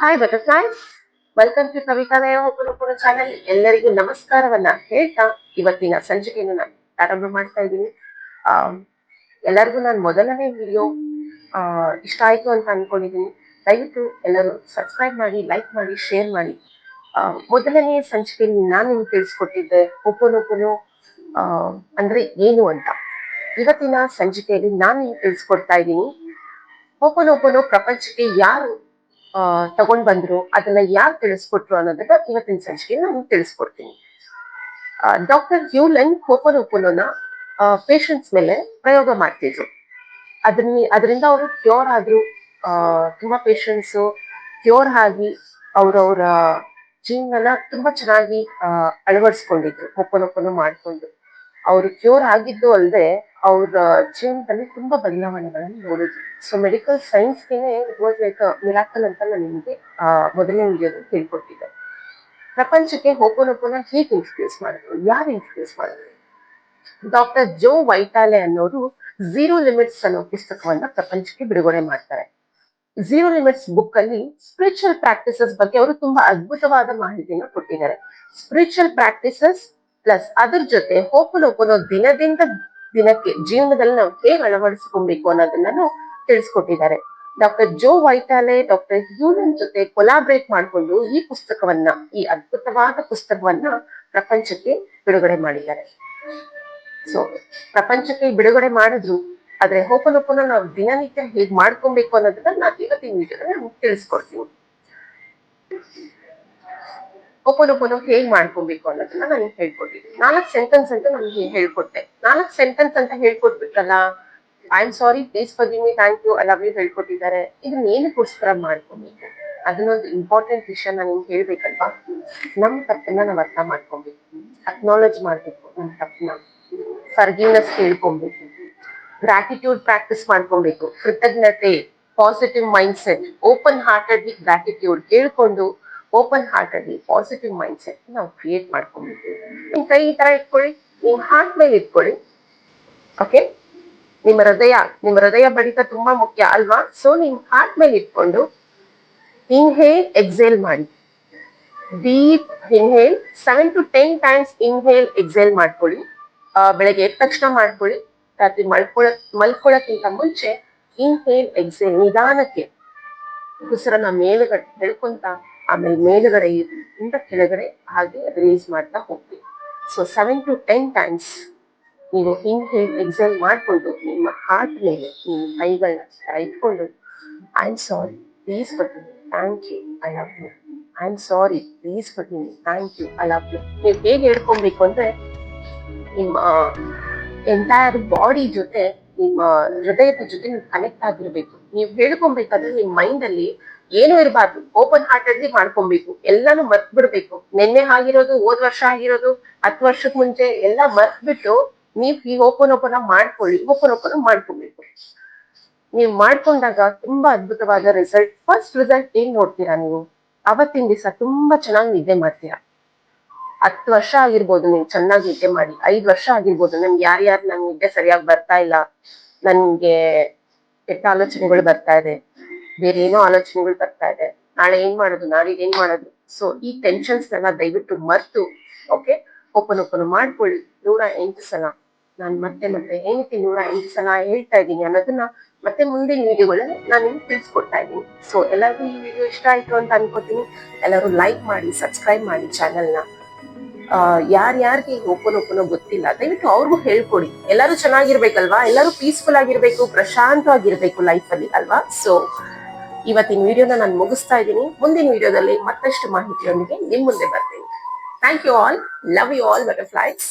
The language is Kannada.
Hi butterflies, welcome to Kavitalaya ಒಬ್ಬರೊಬ್ಬರ ಚಾನೆಲ್. ಎಲ್ಲರಿಗೂ ನಮಸ್ಕಾರವನ್ನ ಹೇಳ್ತಾ ಇವತ್ತಿನ ಸಂಚಿಕೆಯನ್ನು ನಾನು ಪ್ರಾರಂಭ ಮಾಡ್ತಾ ಇದ್ದೀನಿ. ಆ ಎಲ್ಲರಿಗೂ ನಾನು ಮೊದಲನೇ ವಿಡಿಯೋ ಇಷ್ಟ ಆಯ್ತು ಅಂತ ಅನ್ಕೊಂಡಿದ್ದೀನಿ. ದಯವಿಟ್ಟು ಎಲ್ಲರೂ ಸಬ್ಸ್ಕ್ರೈಬ್ ಮಾಡಿ, ಲೈಕ್ ಮಾಡಿ, ಶೇರ್ ಮಾಡಿ. ಮೊದಲನೇ ಸಂಚಿಕೆಯಲ್ಲಿ ನಾನು ನಿಮ್ಗೆ ತಿಳಿಸ್ಕೊಟ್ಟಿದ್ದೆ ಒಪ್ಪನೊಪ್ಪನು ಅಂದ್ರೆ ಏನು ಅಂತ. ಇವತ್ತಿನ ಸಂಚಿಕೆಯಲ್ಲಿ ನಾನು ನಿಮ್ಗೆ ತಿಳಿಸ್ಕೊಡ್ತಾ ಇದ್ದೀನಿ ಒಪ್ಪನೊಪ್ಪನು ಪ್ರಪಂಚಕ್ಕೆ ಯಾರು ತಗೊಂಡ್ ಬಂದ್ರು, ಅದನ್ನ ಯಾರು ತಿಳಿಸ್ಕೊಟ್ರು ಅನ್ನೋದನ್ನ ಇವತ್ತಿನ ಸಂಚಿಕೆ ನಾನು ತಿಳಿಸ್ಕೊಡ್ತೀನಿ. ಡಾಕ್ಟರ್ ಹ್ಯೂಲೆನ್ ಹೋಪನೋಪನೋನ ಪೇಷಂಟ್ಸ್ ಮೇಲೆ ಪ್ರಯೋಗ ಮಾಡ್ತಿದ್ರು. ಅದರಿಂದ ಅವರು ಕ್ಯೂರ್ ಆದ್ರು. ತುಂಬಾ ಪೇಷಂಟ್ಸ್ ಕ್ಯೂರ್ ಆಗಿ ಅವ್ರವ್ರ ಜೀವನ ತುಂಬಾ ಚೆನ್ನಾಗಿ ಅಳವಡಿಸ್ಕೊಂಡಿದ್ರು ಹೋಪನೋಪನ ಮಾಡ್ಕೊಂಡು. ಅವರು ಕ್ಯೂರ್ ಆಗಿದ್ದು ಅಲ್ಲದೆ ಅವ್ರ ಜೀವನದಲ್ಲಿ ತುಂಬಾ ಬದಲಾವಣೆಗಳನ್ನು ನೋಡಿದ್ರು. ಸೊ ಮೆಡಿಕಲ್ ಸೈನ್ಸ್ಗೆನೆ ಇಟ್ ವಾಸ್ ಲೈಕ್ ಮಿರಾಕಲ್ ಅಂತ ನಾನು ನಿಮಗೆ ಮೊದಲನೇ ವಿಡಿಯೋದಲ್ಲಿ ತಿಳ್ಕೊಟ್ಟಿದ್ದೆ. ಪ್ರಪಂಚಕ್ಕೆ ಹೋಪನೋಪನ ಹೇಗೆ ಇನ್ಟ್ರೊಡ್ಯೂಸ್ ಮಾಡಿದ್ರು, ಯಾರು ಇನ್ಟ್ರೊಡ್ಯೂಸ್ ಮಾಡಿದ್ರು? ಡಾಕ್ಟರ್ ಜೋ ವೈಟಾಲೆ ಅನ್ನೋರು ಝೀರೋ ಲಿಮಿಟ್ಸ್ ಅನ್ನೋ ಪುಸ್ತಕವನ್ನ ಪ್ರಪಂಚಕ್ಕೆ ಬಿಡುಗಡೆ ಮಾಡ್ತಾರೆ. ಝೀರೋ ಲಿಮಿಟ್ಸ್ ಬುಕ್ ಅಲ್ಲಿ ಸ್ಪಿರಿಚುವಲ್ ಪ್ರಾಕ್ಟೀಸಸ್ ಬಗ್ಗೆ ಅವರು ತುಂಬಾ ಅದ್ಭುತವಾದ ಮಾಹಿತಿಯನ್ನು ಕೊಟ್ಟಿದ್ದಾರೆ. ಸ್ಪಿರಿಚುವಲ್ ಪ್ರಾಕ್ಟೀಸಸ್ ಪ್ಲಸ್ ಅದ್ರ ಜೊತೆ ಹೋಪನೋಪನೋ ದಿನದಿಂದ ದಿನಕ್ಕೆ ಜೀವನದಲ್ಲಿ ನಾವು ಹೇಗೆ ಅಳವಡಿಸ್ಕೊಬೇಕು ಅನ್ನೋದನ್ನ ತಿಳಿಸ್ಕೊಟ್ಟಿದ್ದಾರೆ. ಡಾಕ್ಟರ್ ಜೋ ವೈಟಾಲೆ ಡಾಕ್ಟರ್ ಹ್ಯೂಲನ್ ಜೊತೆ ಕೊಲಾಬ್ರೇಟ್ ಮಾಡಿಕೊಂಡು ಈ ಅದ್ಭುತವಾದ ಪುಸ್ತಕವನ್ನ ಪ್ರಪಂಚಕ್ಕೆ ಬಿಡುಗಡೆ ಮಾಡಿದ್ದಾರೆ. ಸೊ ಪ್ರಪಂಚಕ್ಕೆ ಬಿಡುಗಡೆ ಮಾಡಿದ್ರು, ಆದ್ರೆ ಹೋಪನೋಪನ ನಾವು ದಿನನಿತ್ಯ ಹೇಗ್ ಮಾಡ್ಕೊಬೇಕು ಅನ್ನೋದನ್ನ ನಾನು ಇವತ್ತಿನ ವಿಡಿಯೋದಲ್ಲಿ ನಮ್ಗೆ ತಿಳಿಸ್ಕೊಡ್ತೀನಿ. ಹೋಪನೋಪನ ಹೇಗ್ ಮಾಡ್ಕೊಬೇಕು ಅನ್ನೋದನ್ನ ನಾನು ಹೇಳ್ಕೊಟ್ಟಿದ್ದೀನಿ. 4 ಸೆಂಟೆನ್ಸ್ ಅಂತ ನಮ್ಗೆ ಹೇಳ್ಕೊಟ್ಟೆ. 4 ಸೆಂಟೆನ್ಸ್ ಅಂತ ಹೇಳ್ಕೊಟ್ಬಿಟ್ಟಲ್ಲ, I am sorry, please forgive me, thank you, I love you ಹೇಳ್ಕೊಟ್ಟಿದ್ದಾರೆ. ಇದನ್ನ ಏನಕ್ಕೋಸ್ಕರ ಮಾಡ್ಕೊಬೇಕು? ಅದನ್ನೊಂದು ಇಂಪಾರ್ಟೆಂಟ್ ವಿಷಯ ನಾನು ನಿಮ್ಗೆ ಹೇಳ್ಬೇಕಲ್ವಾ. ನಮ್ ತಪ್ಪನ್ನ ನಾವ್ ಅರ್ಥ ಮಾಡ್ಕೊಬೇಕು, ಅಕ್ನಾಲೇಜ್ ಮಾಡ್ಬೇಕು ನಮ್ ತಪ್ಪನ್ನ, ಫರ್ಗಿವ್ನೆಸ್ ಕೇಳ್ಕೊಬೇಕು, ಗ್ರಾಟಿಟ್ಯೂಡ್ ಪ್ರಾಕ್ಟೀಸ್ ಮಾಡ್ಕೊಬೇಕು, ಕೃತಜ್ಞತೆ, positive mindset, open heartedly gratitude ಕೇಳ್ಕೊಂಡು open heartedly positive mindset ನಾವು ಕ್ರಿಯೇಟ್ ಮಾಡ್ಕೊಬೇಕು. ನಿಮ್ ಕೈ ಈ ತರ ಇಟ್ಕೊಳ್ಳಿ, ನಿಮ್ ಹಾರ್ಟ್ ಮೇಲೆ ಇಟ್ಕೊಳ್ಳಿ. ಓಕೆ, ನಿಮ್ಮ ಹೃದಯ ಬಡಿತ ತುಂಬಾ ಮುಖ್ಯ ಅಲ್ವಾ? ಸೊ ನಿಮ್ ಹಾರ್ಟ್ ಮೇಲೆ ಇಟ್ಕೊಂಡು ಇನ್ಹೇಲ್ ಎಕ್ಸೇಲ್ ಮಾಡಿ. Deep inhale 7 to 10 times inhale exhale ಮಾಡ್ಕೊಳ್ಳಿ. ಬೆಳಗ್ಗೆ ಎದ್ದ ತಕ್ಷಣ ಮಾಡ್ಕೊಳ್ಳಿ. ರಾತ್ರಿ ಮಲ್ಕೊಳ್ಳಕ್ಕಿಂತ ಮುಂಚೆ ಇನ್ಹೇಲ್ ಎಕ್ಸೇಲ್ ನಿಧಾನಕ್ಕೆ ಉಸಿರನ್ನ ಮೇಲುಗಡೆ ಹೇಳ್ಕೊಂತ ಆಮೇಲೆ ಮೇಲುಗಡೆ ಇಂದ ಕೆಳಗಡೆ ಹಾಗೆ ರಿಲೀಸ್ ಮಾಡ್ತಾ ಹೋಗ್ತೀವಿ. ಸೊ 7 to 10 ಟೈಮ್ಸ್ ನೀವು ಇನ್ಹೇಲ್ ಎಕ್ಸೇಲ್ ಮಾಡ್ಕೊಂಡು ನಿಮ್ಮ ಹಾರ್ಟ್ ಮೇಲೆ ನಿಮ್ಮ ಕೈಗಳನ್ನ ಇಟ್ಕೊಂಡು I am sorry, please forgive me, thank you, I love you, I am sorry, please forgive me, thank you, I love you. ನೀವು ಹೇಗೆ ಹೇಳ್ಕೊಬೇಕು ಅಂದ್ರೆ ನಿಮ್ಮ ಎಂಟೈರ್ ಬಾಡಿ ಜೊತೆ, ನಿಮ್ಮ ಹೃದಯದ ಜೊತೆ ನೀವು ಕನೆಕ್ಟ್ ಆಗಿರ್ಬೇಕು. ನೀವು ಹೇಳ್ಕೊಬೇಕಾದ್ರೆ ನಿಮ್ ಮೈಂಡ್ ಅಲ್ಲಿ ಏನು ಇರಬಾರ್ದು, ಓಪನ್ ಹಾರ್ಟೆಡ್ಲಿ ಮಾಡ್ಕೊಬೇಕು. ಎಲ್ಲಾನು ಮರ್ತ್ ಬಿಡ್ಬೇಕು. ನಿನ್ನೆ ಆಗಿರೋದು, ಹೋದ್ ವರ್ಷ ಆಗಿರೋದು, 10 ವರ್ಷಕ್ ಮುಂಚೆ ಎಲ್ಲ ಮರ್ತ್ ಬಿಟ್ಟು ನೀವ್ ಈ ಓಪನ್ ಮಾಡ್ಕೊಬೇಕು. ನೀವು ಮಾಡ್ಕೊಂಡಾಗ ತುಂಬಾ ಅದ್ಭುತವಾದ ರಿಸಲ್ಟ್. ಫಸ್ಟ್ ರಿಸಲ್ಟ್ ಏನ್ ನೋಡ್ತೀರಾ ನೀವು? ಅವತ್ತಿನ ದಿವಸ ತುಂಬಾ ಚೆನ್ನಾಗಿ ನಿದ್ದೆ ಮಾಡ್ತೀರಾ. 10 ವರ್ಷ ಆಗಿರ್ಬೋದು ನೀವು ಚೆನ್ನಾಗಿ ನಿದ್ದೆ ಮಾಡಿ, 5 ವರ್ಷ ಆಗಿರ್ಬೋದು. ನನ್ಗೆ ಯಾರ್ಯಾರು ನನ್ ನಿದ್ದೆ ಸರಿಯಾಗಿ ಬರ್ತಾ ಇಲ್ಲ, ನನ್ಗೆ ಕೆಟ್ಟ ಆಲೋಚನೆಗಳು ಬರ್ತಾ ಇದೆ, ಬೇರೆ ಏನೋ ಆಲೋಚನೆಗಳು ಬರ್ತಾ ಇದೆ, ನಾಳೆ ಏನ್ ಮಾಡೋದು, ನಾಡಿದ್ದು ಏನ್ ಮಾಡೋದು. ಸೊ ಈ ಟೆನ್ಷನ್ಸ್ ನೆಲ್ಲ ದಯವಿಟ್ಟು ಮರ್ತು ಓಕೆ ಓಪನ್ ಮಾಡ್ಕೊಳ್ಳಿ 108 ಸಲ. ನಾನು ಮತ್ತೆ ಏನಕ್ಕೆ 108 ಸಲ ಹೇಳ್ತಾ ಇದ್ದೀನಿ ಅನ್ನೋದನ್ನ ಮತ್ತೆ ಮುಂದಿನ ವಿಡಿಯೋಗಳಲ್ಲಿ ನಾನು ನಿಮ್ಗೆ ತಿಳಿಸ್ಕೊಡ್ತಾ ಇದ್ದೀನಿ. ಸೊ ಎಲ್ಲರಿಗೂ ಈ ವಿಡಿಯೋ ಇಷ್ಟ ಆಯ್ತು ಅಂತ ಅನ್ಕೋತೀನಿ. ಎಲ್ಲರೂ ಲೈಕ್ ಮಾಡಿ, ಸಬ್ಸ್ಕ್ರೈಬ್ ಮಾಡಿ ಚಾನೆಲ್ನ. ಯಾರ್ಯಾರಿಗೆ ಓಪನ್ ಗೊತ್ತಿಲ್ಲ ದಯವಿಟ್ಟು ಅವ್ರಿಗೂ ಹೇಳ್ಕೊಡಿ. ಎಲ್ಲರೂ ಚೆನ್ನಾಗಿರ್ಬೇಕಲ್ವಾ, ಎಲ್ಲರೂ ಪೀಸ್ಫುಲ್ ಆಗಿರ್ಬೇಕು, ಪ್ರಶಾಂತವಾಗಿರ್ಬೇಕು ಲೈಫ್ ಅಲ್ಲಿ ಅಲ್ವಾ. ಸೊ ಇವತ್ತಿನ ವಿಡಿಯೋನ ನಾನು ಮುಗಿಸ್ತಾ ಇದ್ದೀನಿ. ಮುಂದಿನ ವಿಡಿಯೋದಲ್ಲಿ ಮತ್ತಷ್ಟು ಮಾಹಿತಿಯೊಂದಿಗೆ ನಿಮ್ ಮುಂದೆ ಬರ್ತೀನಿ. Thank you all, love you all butterflies.